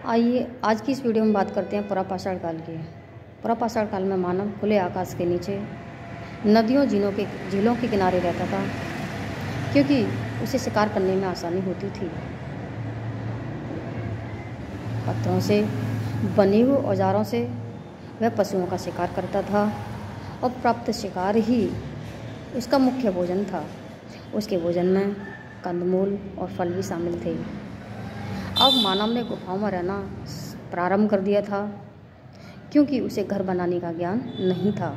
आइए आज की इस वीडियो में बात करते हैं पुरापाषाण काल की। पुरापाषाण काल में मानव खुले आकाश के नीचे नदियों झीलों के किनारे रहता था, क्योंकि उसे शिकार करने में आसानी होती थी। पत्थरों से बने हुए औजारों से वह पशुओं का शिकार करता था और प्राप्त शिकार ही उसका मुख्य भोजन था। उसके भोजन में कंदमूल और फल भी शामिल थे। अब मानव ने गुफाओं में रहना प्रारंभ कर दिया था, क्योंकि उसे घर बनाने का ज्ञान नहीं था।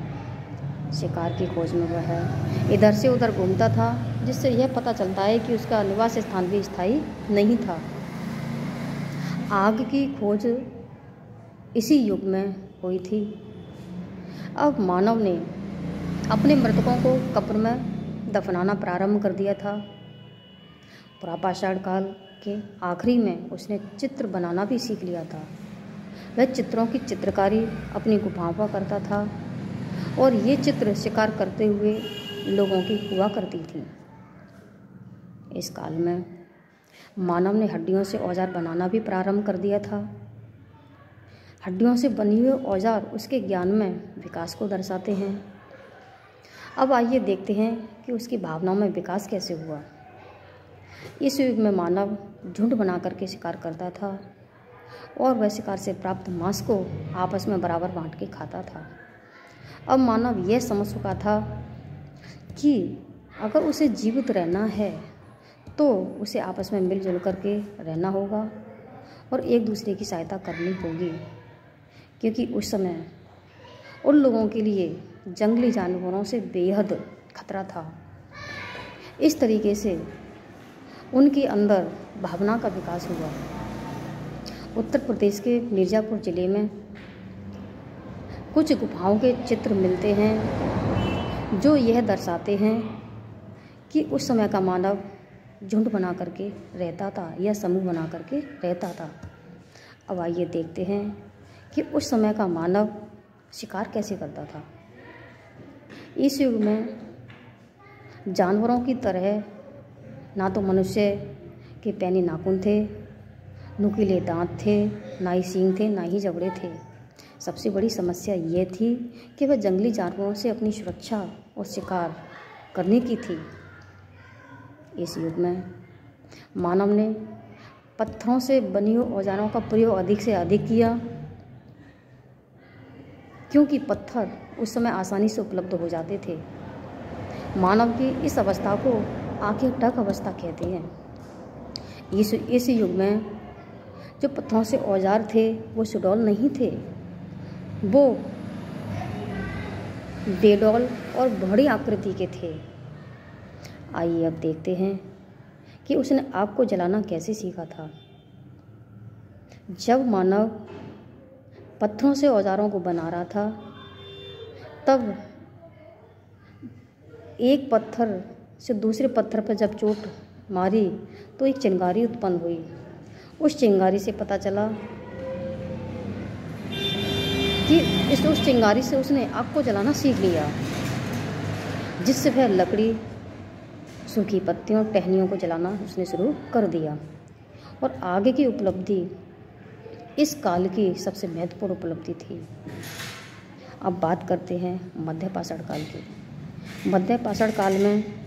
शिकार की खोज में वह इधर से उधर घूमता था, जिससे यह पता चलता है कि उसका निवास स्थान भी स्थायी नहीं था। आग की खोज इसी युग में हुई थी। अब मानव ने अपने मृतकों को कब्र में दफनाना प्रारंभ कर दिया था। पुरापाषाण काल के आखिरी में उसने चित्र बनाना भी सीख लिया था। वह चित्रों की चित्रकारी अपनी गुफाओं पर करता था और ये चित्र शिकार करते हुए लोगों की हुआ करती थी। इस काल में मानव ने हड्डियों से औजार बनाना भी प्रारंभ कर दिया था। हड्डियों से बनी हुए औजार उसके ज्ञान में विकास को दर्शाते हैं। अब आइए देखते हैं कि उसकी भावनाओं में विकास कैसे हुआ। इस युग में मानव झुंड बना करके शिकार करता था और वह शिकार से प्राप्त मांस को आपस में बराबर बांट के खाता था। अब मानव यह समझ चुका था कि अगर उसे जीवित रहना है तो उसे आपस में मिलजुल करके रहना होगा और एक दूसरे की सहायता करनी होगी, क्योंकि उस समय उन लोगों के लिए जंगली जानवरों से बेहद खतरा था। इस तरीके से उनके अंदर भावना का विकास हुआ। उत्तर प्रदेश के मिर्ज़ापुर ज़िले में कुछ गुफाओं के चित्र मिलते हैं, जो यह दर्शाते हैं कि उस समय का मानव झुंड बना करके रहता था या समूह बना करके रहता था। अब आइए देखते हैं कि उस समय का मानव शिकार कैसे करता था। इस युग में जानवरों की तरह ना तो मनुष्य के पैनी नाखून थे, नुकीले दांत थे, ना ही सींग थे, ना ही जबड़े थे। सबसे बड़ी समस्या ये थी कि वह जंगली जानवरों से अपनी सुरक्षा और शिकार करने की थी। इस युग में मानव ने पत्थरों से बनी हुई औजारों का प्रयोग अधिक से अधिक किया, क्योंकि पत्थर उस समय आसानी से उपलब्ध हो जाते थे। मानव की इस अवस्था को आंखें टक अवस्था कहते हैं। इस युग में जो पत्थरों से औजार थे वो सुडौल नहीं थे, वो बेडौल और बड़ी आकृति के थे। आइए अब देखते हैं कि उसने आग को जलाना कैसे सीखा था। जब मानव पत्थरों से औजारों को बना रहा था, तब एक पत्थर से दूसरे पत्थर पर जब चोट मारी तो एक चिंगारी उत्पन्न हुई। उस चिंगारी से पता चला कि उस चिंगारी से उसने आग को जलाना सीख लिया, जिससे वह लकड़ी, सूखी पत्तियों, टहनियों को जलाना उसने शुरू कर दिया। और आगे की उपलब्धि इस काल की सबसे महत्वपूर्ण उपलब्धि थी। अब बात करते हैं मध्यपाषाण काल की। मध्यपाषाण काल में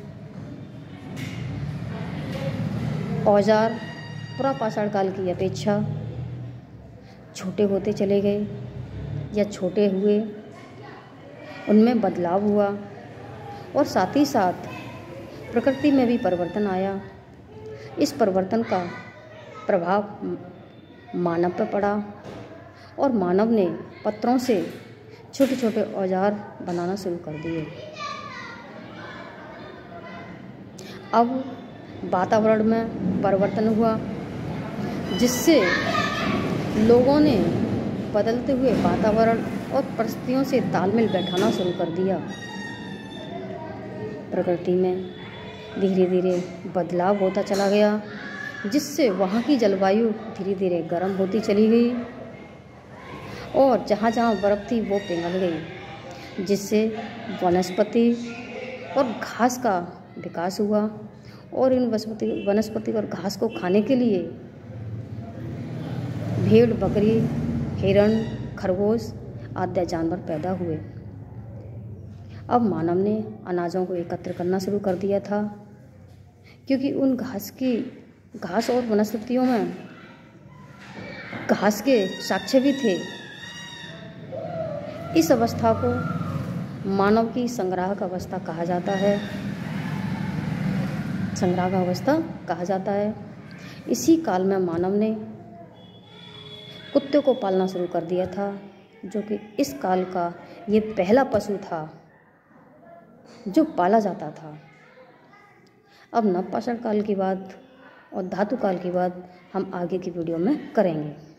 औजार पुरापाषाण काल की अपेक्षा छोटे होते चले गए या छोटे हुए, उनमें बदलाव हुआ और साथ ही साथ प्रकृति में भी परिवर्तन आया। इस परिवर्तन का प्रभाव मानव पर पड़ा और मानव ने पत्थरों से छोटे छोटे औजार बनाना शुरू कर दिए। अब वातावरण में परिवर्तन हुआ, जिससे लोगों ने बदलते हुए वातावरण और परिस्थितियों से तालमेल बैठाना शुरू कर दिया। प्रकृति में धीरे धीरे बदलाव होता चला गया, जिससे वहाँ की जलवायु धीरे धीरे गर्म होती चली गई और जहाँ जहाँ बर्फ़ थी वो पिघल गई, जिससे वनस्पति और घास का विकास हुआ और इन वनस्पति और घास को खाने के लिए भेड़, बकरी, हिरण, खरगोश आदि जानवर पैदा हुए। अब मानव ने अनाजों को एकत्र करना शुरू कर दिया था, क्योंकि उन घास और वनस्पतियों में घास के साक्ष्य भी थे। इस अवस्था को मानव की संग्राहक अवस्था कहा जाता है। संग्राहक अवस्था कहा जाता है। इसी काल में मानव ने कुत्ते को पालना शुरू कर दिया था, जो कि इस काल का ये पहला पशु था जो पाला जाता था। अब नवपाषाण काल की बात और धातु काल की बात हम आगे की वीडियो में करेंगे।